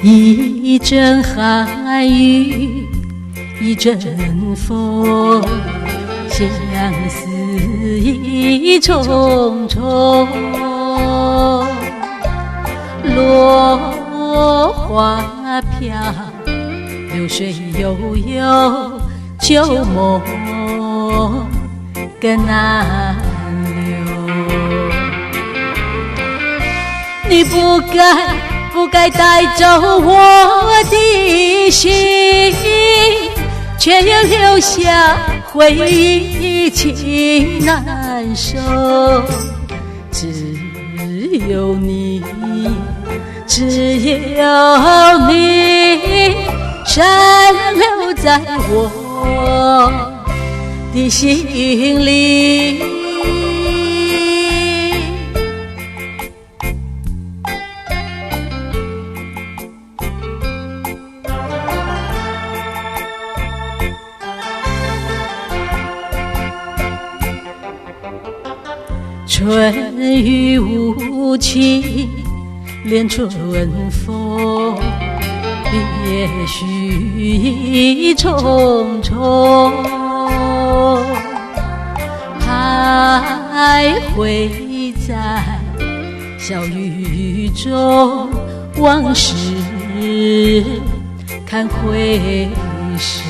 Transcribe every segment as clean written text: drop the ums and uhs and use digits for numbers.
一阵寒雨，一阵风，相思意重重。落花飘，流水悠悠，旧梦更难留。你不该带走我的心，却又留下回忆情难收。只有你，只有你，残留在我的心里。春雨无情，连春风，别绪意重重。徘徊在小雨中，往事看回首。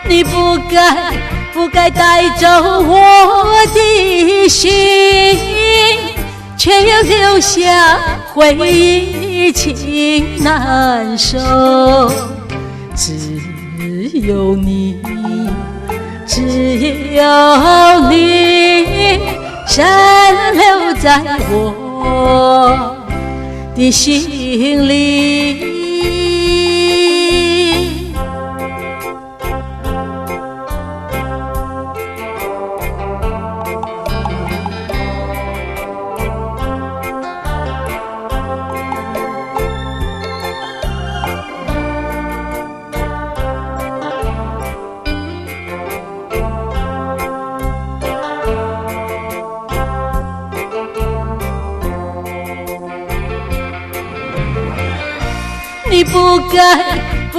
你不该带走我的心，却又留下回忆情难收。只有你，只有你，残留在我的心里。你不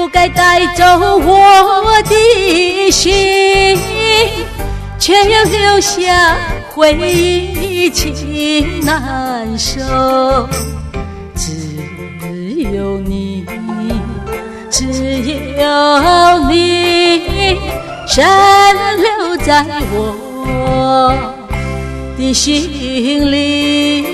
该带走我的心，却又留下回忆情难收。只有你，只有你，残留在我的心里。